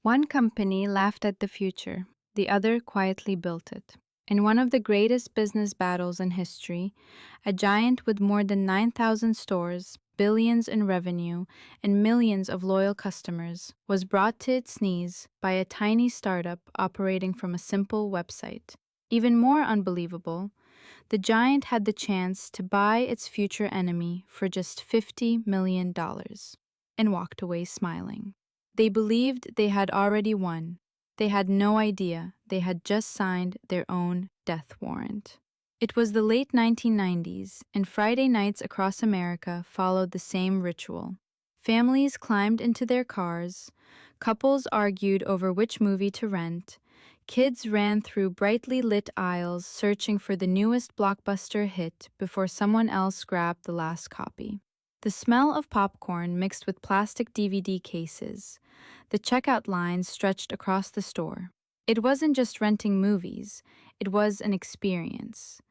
One company laughed at the future, the other quietly built it. In one of the greatest business battles in history, a giant with more than 9,000 stores, billions in revenue, and millions of loyal customers was brought to its knees by a tiny startup operating from a simple website. Even more unbelievable, the giant had the chance to buy its future enemy for just $50 million and walked away smiling. They believed they had already won. They had no idea they had just signed their own death warrant. It was the late 1990s, and Friday nights across America followed the same ritual. Families climbed into their cars, couples argued over which movie to rent, kids ran through brightly lit aisles searching for the newest blockbuster hit before someone else grabbed the last copy. The smell of popcorn mixed with plastic DVD cases. The checkout lines stretched across the store. It wasn't just renting movies, it was an experience.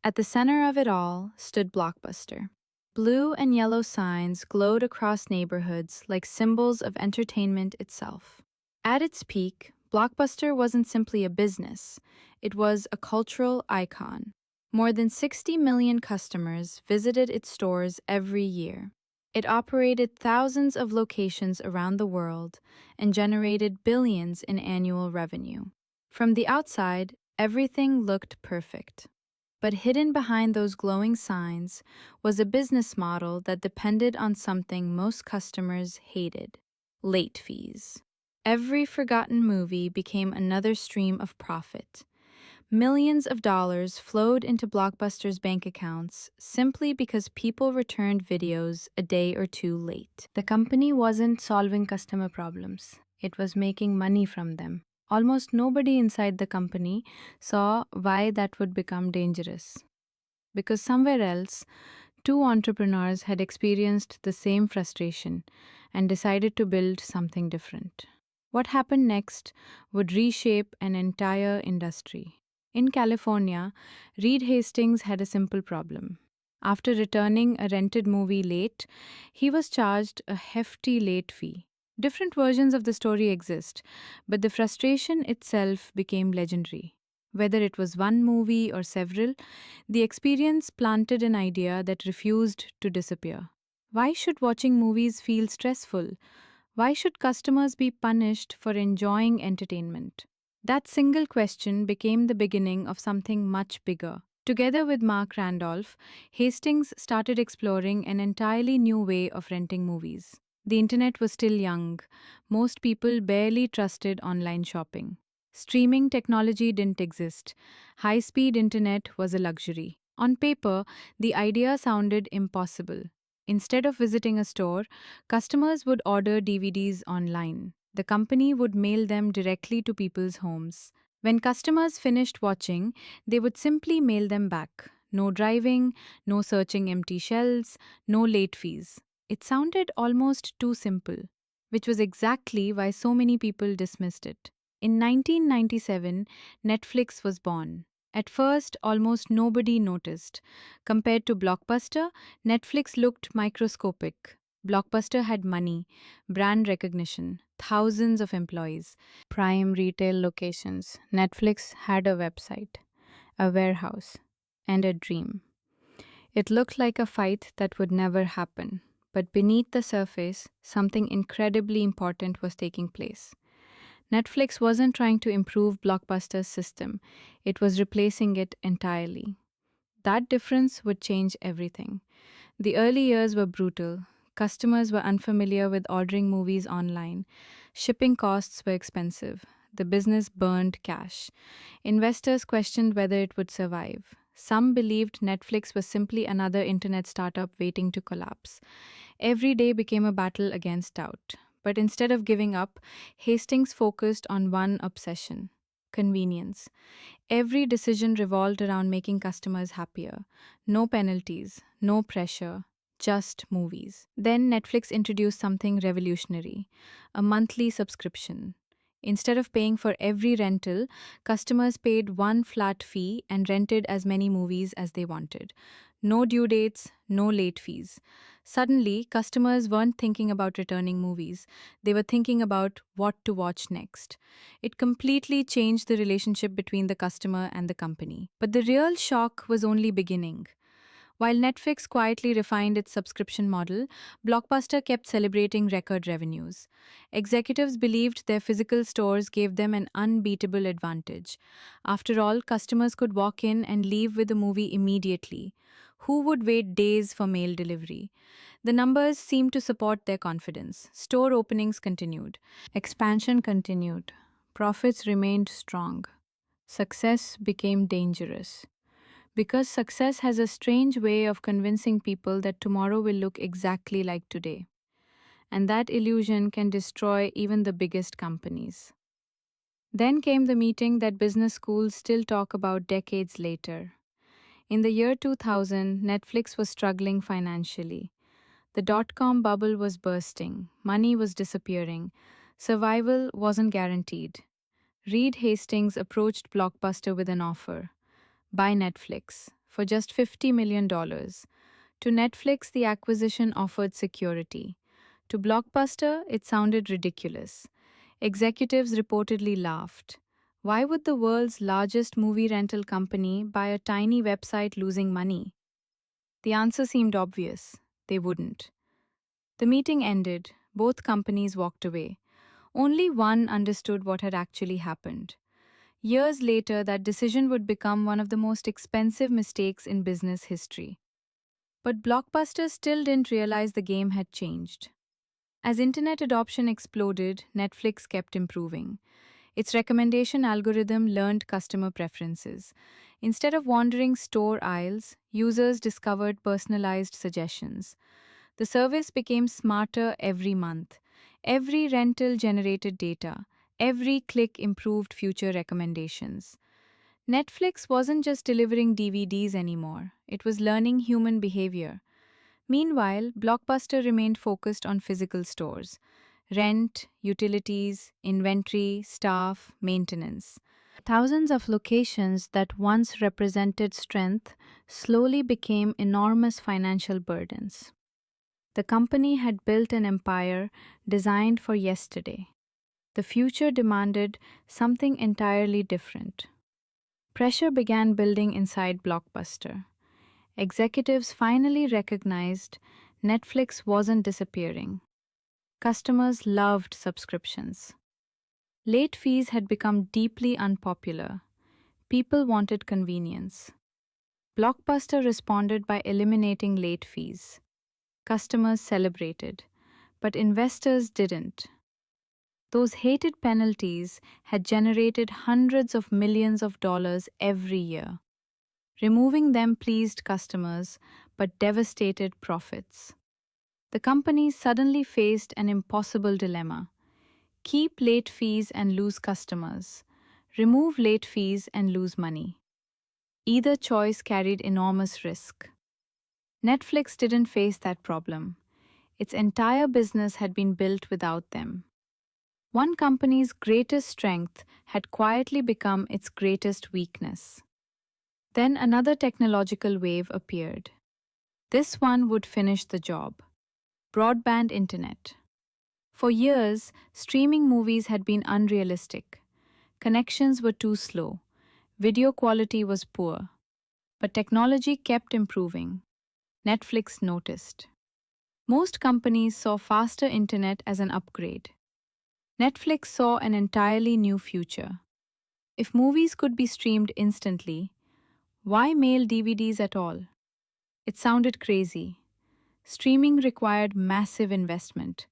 At the center of it all stood Blockbuster. Blue and yellow signs glowed across neighborhoods like symbols of entertainment itself. At its peak, Blockbuster wasn't simply a business, it was a cultural icon. More than 60 million customers visited its stores every year. It operated thousands of locations around the world and generated billions in annual revenue. From the outside, everything looked perfect. But hidden behind those glowing signs was a business model that depended on something most customers hated: late fees. Every forgotten movie became another stream of profit. Millions of dollars flowed into Blockbuster's bank accounts simply because people returned videos a day or two late. The company wasn't solving customer problems, it was making money from them. Almost nobody inside the company saw why that would become dangerous. Because somewhere else, two entrepreneurs had experienced the same frustration and decided to build something different. What happened next would reshape an entire industry. In California, Reed Hastings had a simple problem. After returning a rented movie late, he was charged a hefty late fee. Different versions of the story exist, but the frustration itself became legendary. Whether it was one movie or several, the experience planted an idea that refused to disappear. Why should watching movies feel stressful? Why should customers be punished for enjoying entertainment? That single question became the beginning of something much bigger. Together with Mark Randolph, Hastings started exploring an entirely new way of renting movies. The internet was still young. Most people barely trusted online shopping. Streaming technology didn't exist. High-speed internet was a luxury. On paper, the idea sounded impossible. Instead of visiting a store, customers would order DVDs online. The company would mail them directly to people's homes. When customers finished watching, they would simply mail them back. No driving, no searching empty shelves, no late fees. It sounded almost too simple, which was exactly why so many people dismissed it. In 1997, Netflix was born. At first, almost nobody noticed. Compared to Blockbuster, Netflix looked microscopic. Blockbuster had money, brand recognition, thousands of employees, prime retail locations. Netflix had a website, a warehouse, and a dream. It looked like a fight that would never happen. But beneath the surface, something incredibly important was taking place. Netflix wasn't trying to improve Blockbuster's system, it was replacing it entirely. That difference would change everything. The early years were brutal. Customers were unfamiliar with ordering movies online. Shipping costs were expensive. The business burned cash. Investors questioned whether it would survive. Some believed Netflix was simply another internet startup waiting to collapse. Every day became a battle against doubt. But instead of giving up, Hastings focused on one obsession: convenience. Every decision revolved around making customers happier. No penalties, no pressure, just movies. Then Netflix introduced something revolutionary: a monthly subscription. Instead of paying for every rental, customers paid one flat fee and rented as many movies as they wanted. No due dates, no late fees. Suddenly, customers weren't thinking about returning movies, they were thinking about what to watch next. It completely changed the relationship between the customer and the company. But the real shock was only beginning. While Netflix quietly refined its subscription model, Blockbuster kept celebrating record revenues. Executives believed their physical stores gave them an unbeatable advantage. After all, customers could walk in and leave with a movie immediately. Who would wait days for mail delivery? The numbers seemed to support their confidence. Store openings continued. Expansion continued. Profits remained strong. Success became dangerous. Because success has a strange way of convincing people that tomorrow will look exactly like today. And that illusion can destroy even the biggest companies. Then came the meeting that business schools still talk about decades later. In the year 2000, Netflix was struggling financially. The dot-com bubble was bursting, money was disappearing, survival wasn't guaranteed. Reed Hastings approached Blockbuster with an offer: buy Netflix for just $50 million. To Netflix, the acquisition offered security. To Blockbuster, it sounded ridiculous. Executives reportedly laughed. Why would the world's largest movie rental company buy a tiny website losing money? The answer seemed obvious: they wouldn't. The meeting ended, both companies walked away. Only one understood what had actually happened. Years later, that decision would become one of the most expensive mistakes in business history. But Blockbuster still didn't realize the game had changed. As internet adoption exploded, Netflix kept improving. Its recommendation algorithm learned customer preferences. Instead of wandering store aisles, users discovered personalized suggestions. The service became smarter every month. Every rental generated data. Every click improved future recommendations. Netflix wasn't just delivering DVDs anymore, it was learning human behavior. Meanwhile, Blockbuster remained focused on physical stores: rent, utilities, inventory, staff, maintenance. Thousands of locations that once represented strength slowly became enormous financial burdens. The company had built an empire designed for yesterday. The future demanded something entirely different. Pressure began building inside Blockbuster. Executives finally recognized Netflix wasn't disappearing. Customers loved subscriptions. Late fees had become deeply unpopular. People wanted convenience. Blockbuster responded by eliminating late fees. Customers celebrated, but investors didn't. Those hated penalties had generated hundreds of millions of dollars every year. Removing them pleased customers but devastated profits. The company suddenly faced an impossible dilemma: keep late fees and lose customers, remove late fees and lose money. Either choice carried enormous risk. Netflix didn't face that problem. Its entire business had been built without them. One company's greatest strength had quietly become its greatest weakness. Then another technological wave appeared. This one would finish the job: broadband internet. For years, streaming movies had been unrealistic. Connections were too slow. Video quality was poor. But technology kept improving. Netflix noticed. Most companies saw faster internet as an upgrade. Netflix saw an entirely new future. If movies could be streamed instantly, why mail DVDs at all? It sounded crazy. Streaming required massive investment: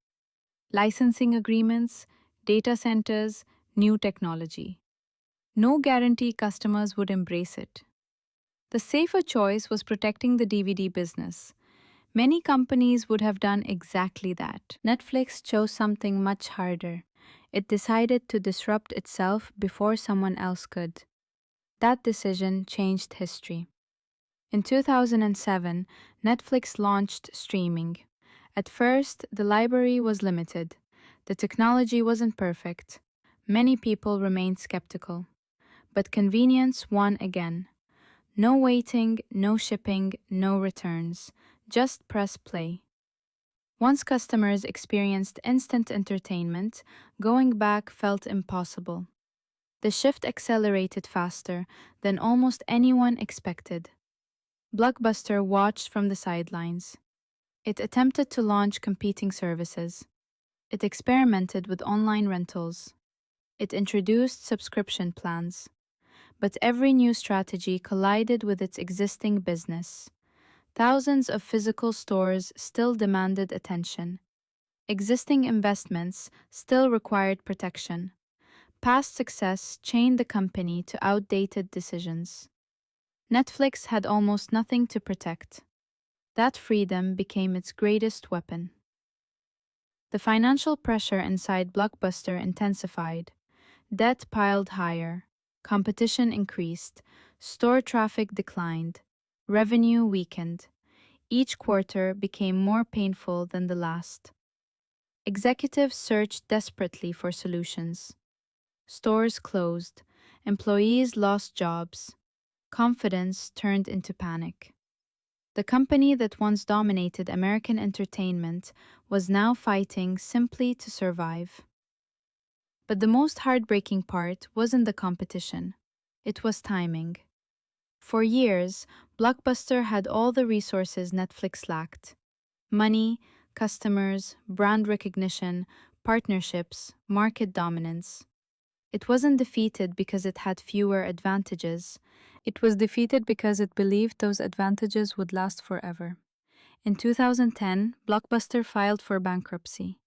licensing agreements, data centers, new technology. No guarantee customers would embrace it. The safer choice was protecting the DVD business. Many companies would have done exactly that. Netflix chose something much harder. It decided to disrupt itself before someone else could. That decision changed history. In 2007, Netflix launched streaming. At first, the library was limited. The technology wasn't perfect. Many people remained skeptical. But convenience won again. No waiting, no shipping, no returns. Just press play. Once customers experienced instant entertainment, going back felt impossible. The shift accelerated faster than almost anyone expected. Blockbuster watched from the sidelines. It attempted to launch competing services. It experimented with online rentals. It introduced subscription plans. But every new strategy collided with its existing business. Thousands of physical stores still demanded attention. Existing investments still required protection. Past success chained the company to outdated decisions. Netflix had almost nothing to protect. That freedom became its greatest weapon. The financial pressure inside Blockbuster intensified. Debt piled higher. Competition increased. Store traffic declined. Revenue weakened. Each quarter became more painful than the last. Executives searched desperately for solutions. Stores closed. Employees lost jobs. Confidence turned into panic. The company that once dominated American entertainment was now fighting simply to survive. But the most heartbreaking part wasn't the competition, it was timing. For years, Blockbuster had all the resources Netflix lacked: money, customers, brand recognition, partnerships, market dominance. It wasn't defeated because it had fewer advantages. It was defeated because it believed those advantages would last forever. In 2010, Blockbuster filed for bankruptcy.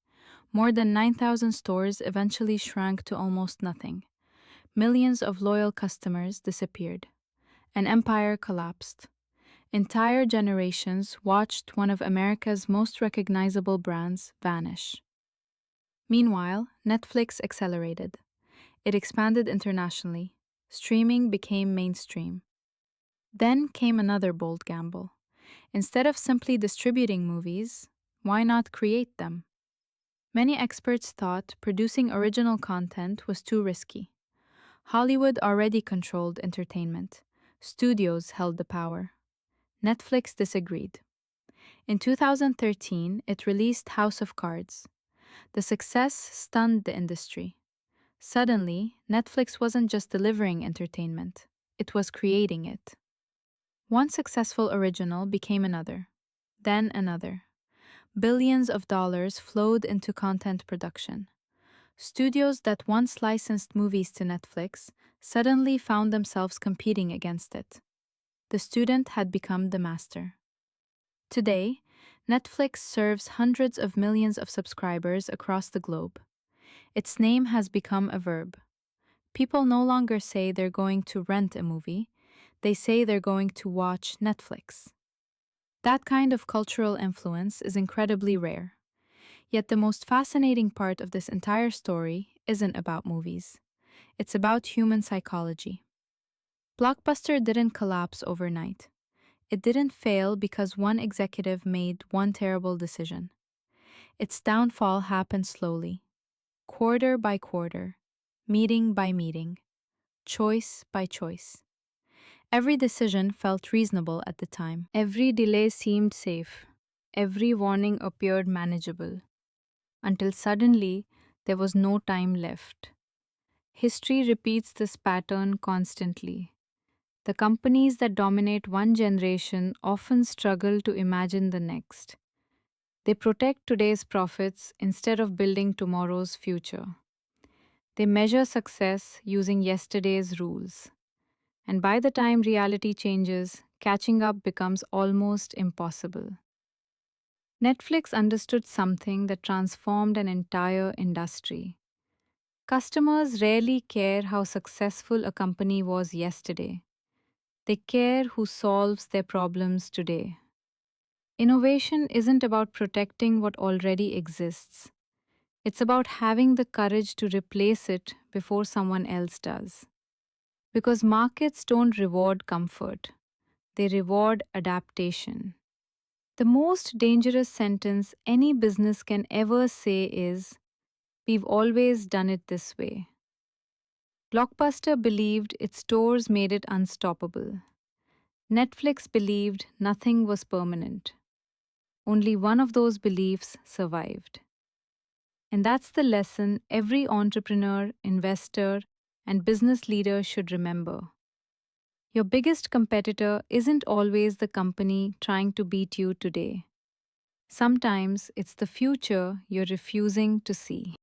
More than 9,000 stores eventually shrank to almost nothing. Millions of loyal customers disappeared. An empire collapsed. Entire generations watched one of America's most recognizable brands vanish. Meanwhile, Netflix accelerated. It expanded internationally. Streaming became mainstream. Then came another bold gamble. Instead of simply distributing movies, why not create them? Many experts thought producing original content was too risky. Hollywood already controlled entertainment. Studios held the power. Netflix disagreed. In 2013, it released House of Cards. The success stunned the industry. Suddenly, Netflix wasn't just delivering entertainment, it was creating it. One successful original became another, then another. Billions of dollars flowed into content production. Studios that once licensed movies to Netflix suddenly found themselves competing against it. The student had become the master. Today, Netflix serves hundreds of millions of subscribers across the globe. Its name has become a verb. People no longer say they're going to rent a movie, they say they're going to watch Netflix. That kind of cultural influence is incredibly rare. Yet the most fascinating part of this entire story isn't about movies. It's about human psychology. Blockbuster didn't collapse overnight. It didn't fail because one executive made one terrible decision. Its downfall happened slowly, quarter by quarter, meeting by meeting, choice by choice. Every decision felt reasonable at the time. Every delay seemed safe. Every warning appeared manageable. Until suddenly, there was no time left. History repeats this pattern constantly. The companies that dominate one generation often struggle to imagine the next. They protect today's profits instead of building tomorrow's future. They measure success using yesterday's rules. And by the time reality changes, catching up becomes almost impossible. Netflix understood something that transformed an entire industry. Customers rarely care how successful a company was yesterday. They care who solves their problems today. Innovation isn't about protecting what already exists. It's about having the courage to replace it before someone else does. Because markets don't reward comfort, they reward adaptation. The most dangerous sentence any business can ever say is, "We've always done it this way." Blockbuster believed its stores made it unstoppable. Netflix believed nothing was permanent. Only one of those beliefs survived. And that's the lesson every entrepreneur, investor, and business leader should remember. Your biggest competitor isn't always the company trying to beat you today. Sometimes it's the future you're refusing to see.